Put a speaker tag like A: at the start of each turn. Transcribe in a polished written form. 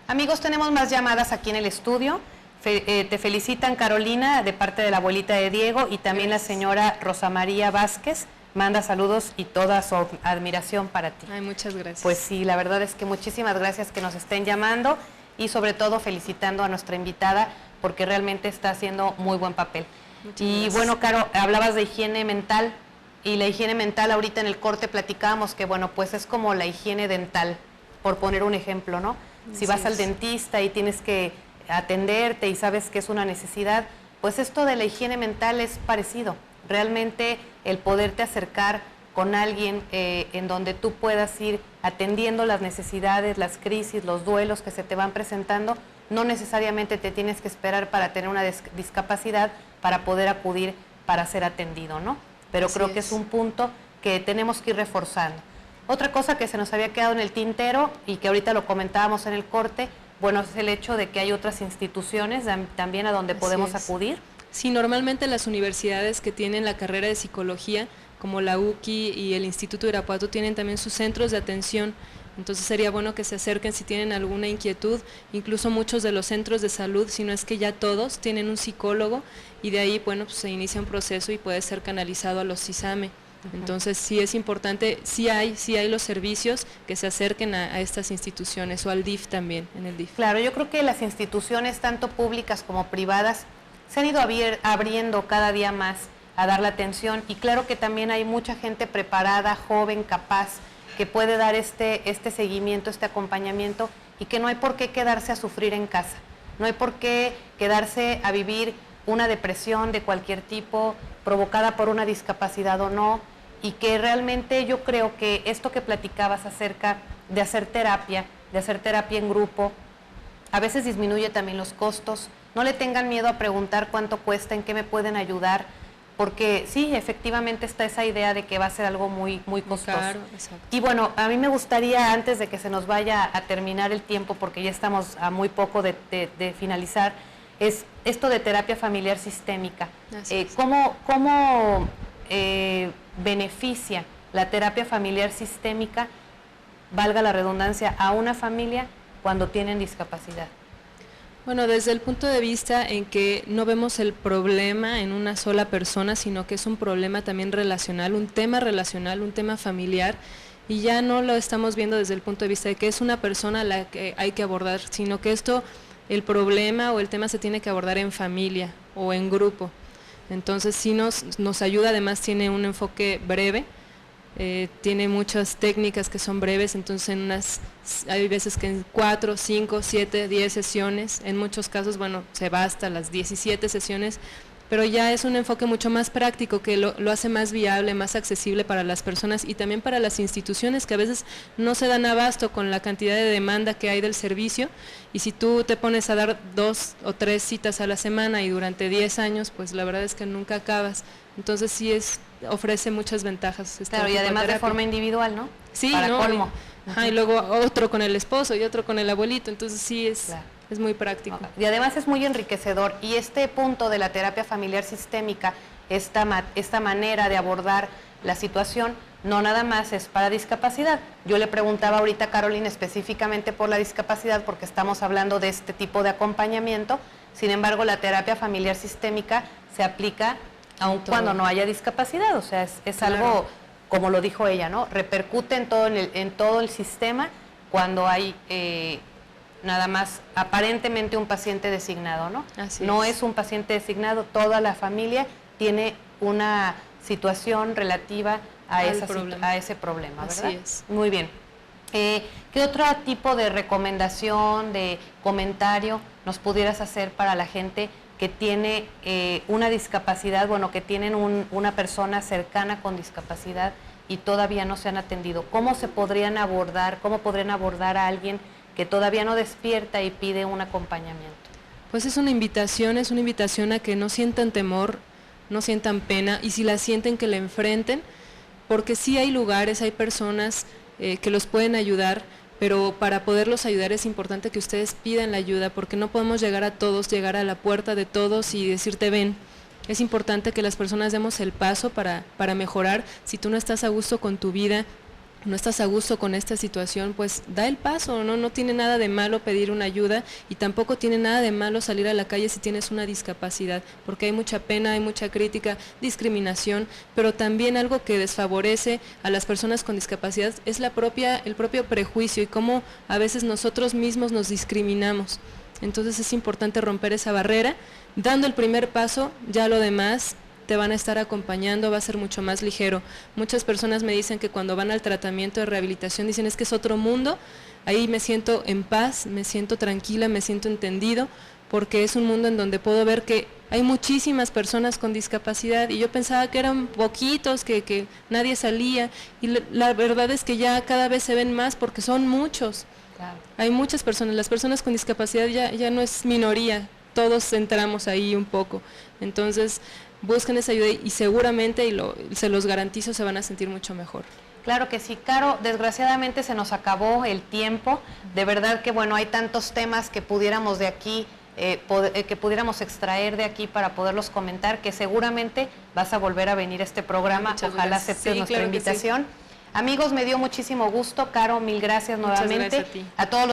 A: Amigos, tenemos más llamadas aquí en el estudio. Te felicitan, Carolina, de parte de la abuelita de Diego, y también la señora Rosa María Vázquez manda saludos y toda su admiración para ti.
B: Ay, muchas gracias.
A: Pues sí, la verdad es que muchísimas gracias que nos estén llamando y sobre todo felicitando a nuestra invitada porque realmente está haciendo muy buen papel. Y
B: gracias.
A: bueno, Caro, hablabas de higiene mental, y la higiene mental ahorita en el corte platicábamos que bueno, pues es como la higiene dental, por poner un ejemplo, ¿no? Si vas al dentista y tienes que atenderte y sabes que es una necesidad, pues esto de la higiene mental es parecido. Realmente el poderte acercar con alguien en donde tú puedas ir atendiendo las necesidades, las crisis, los duelos que se te van presentando, no necesariamente te tienes que esperar para tener una discapacidad para poder acudir para ser atendido, ¿no? Pero creo que es un punto que tenemos que ir reforzando. Otra cosa que se nos había quedado en el tintero y que ahorita lo comentábamos en el corte, bueno, es el hecho de que hay otras instituciones también a donde podemos acudir.
B: Sí, normalmente las universidades que tienen la carrera de psicología, como la UCI y el Instituto de Irapuato, tienen también sus centros de atención. Entonces sería bueno que se acerquen si tienen alguna inquietud. Incluso muchos de los centros de salud, si no es que ya todos, tienen un psicólogo y de ahí, bueno, pues se inicia un proceso y puede ser canalizado a los CISAME. Entonces sí es importante, sí hay los servicios que se acerquen a estas instituciones, o al DIF también, en el DIF.
A: Claro, yo creo que las instituciones, tanto públicas como privadas, se han ido abriendo cada día más a dar la atención, y claro que también hay mucha gente preparada, joven, capaz, que puede dar este seguimiento, este acompañamiento, y que no hay por qué quedarse a sufrir en casa, no hay por qué quedarse a vivir una depresión de cualquier tipo, provocada por una discapacidad o no, y que realmente yo creo que esto que platicabas acerca de hacer terapia en grupo, a veces disminuye también los costos. No le tengan miedo a preguntar cuánto cuesta, en qué me pueden ayudar, porque sí, efectivamente está esa idea de que va a ser algo muy, muy costoso.
B: Claro, exacto.
A: Y bueno, a mí me gustaría, antes de que se nos vaya a terminar el tiempo, porque ya estamos a muy poco de finalizar, es esto de terapia familiar sistémica. ¿Cómo beneficia la terapia familiar sistémica, valga la redundancia, a una familia cuando tienen discapacidad?
B: Bueno, desde el punto de vista en que no vemos el problema en una sola persona, sino que es un problema también relacional, un tema familiar, y ya no lo estamos viendo desde el punto de vista de que es una persona a la que hay que abordar, sino que el problema o el tema se tiene que abordar en familia o en grupo. Entonces sí nos ayuda, además tiene un enfoque breve, tiene muchas técnicas que son breves, entonces hay veces que en 4, 5, 7, 10 sesiones, en muchos casos, bueno, se va hasta las 17 sesiones, pero ya es un enfoque mucho más práctico que lo hace más viable, más accesible para las personas y también para las instituciones que a veces no se dan abasto con la cantidad de demanda que hay del servicio, y si tú te pones a dar 2 o 3 citas a la semana y durante 10 años, pues la verdad es que nunca acabas. Entonces sí ofrece muchas ventajas.
A: Claro, y además de forma individual, ¿no?
B: Sí,
A: para colmo.
B: Y luego otro con el esposo y otro con el abuelito, entonces sí es muy práctico.
A: Y además es muy enriquecedor, y este punto de la terapia familiar sistémica, esta manera de abordar la situación, no nada más es para discapacidad. Yo le preguntaba ahorita a Carolina específicamente por la discapacidad porque estamos hablando de este tipo de acompañamiento, sin embargo la terapia familiar sistémica se aplica aun cuando no haya discapacidad, o sea, es algo, como lo dijo ella, ¿no? Repercute en todo el sistema cuando hay nada más aparentemente un paciente designado, ¿no? No es un paciente designado, toda la familia tiene una situación relativa a ese problema, ¿verdad?
B: Así es.
A: Muy bien. ¿Qué otro tipo de recomendación, de comentario nos pudieras hacer para la gente que tiene una discapacidad, bueno, que tienen una persona cercana con discapacidad y todavía no se han atendido? ¿Cómo se podrían abordar, cómo podrían abordar a alguien que todavía no despierta y pide un acompañamiento?
B: Pues es una invitación a que no sientan temor, no sientan pena, y si la sienten, que la enfrenten, porque sí hay lugares, hay personas que los pueden ayudar, pero para poderlos ayudar es importante que ustedes pidan la ayuda, porque no podemos llegar a todos, llegar a la puerta de todos y decirte ven. Es importante que las personas demos el paso para mejorar. Si tú no estás a gusto con tu vida, no estás a gusto con esta situación, pues da el paso, no tiene nada de malo pedir una ayuda y tampoco tiene nada de malo salir a la calle si tienes una discapacidad, porque hay mucha pena, hay mucha crítica, discriminación, pero también algo que desfavorece a las personas con discapacidad es el propio prejuicio y cómo a veces nosotros mismos nos discriminamos. Entonces es importante romper esa barrera, dando el primer paso, ya lo demás te van a estar acompañando, va a ser mucho más ligero. Muchas personas me dicen que cuando van al tratamiento de rehabilitación dicen es que es otro mundo, ahí me siento en paz, me siento tranquila, me siento entendido, porque es un mundo en donde puedo ver que hay muchísimas personas con discapacidad y yo pensaba que eran poquitos, que nadie salía y la verdad es que ya cada vez se ven más porque son muchos.
A: Claro.
B: Hay muchas personas, las personas con discapacidad ya no es minoría, todos entramos ahí un poco. Entonces, busquen esa ayuda y seguramente, se los garantizo, se van a sentir mucho mejor.
A: Claro que sí, Caro, desgraciadamente se nos acabó el tiempo, de verdad que bueno, hay tantos temas que pudiéramos de aquí, que pudiéramos extraer de aquí para poderlos comentar, que seguramente vas a volver a venir a este programa,
B: Muchas
A: ojalá
B: gracias.
A: aceptes
B: Sí,
A: nuestra
B: claro que sí.
A: invitación. Amigos, me dio muchísimo gusto, Caro, mil gracias nuevamente.
B: Muchas gracias a ti.
A: A todos los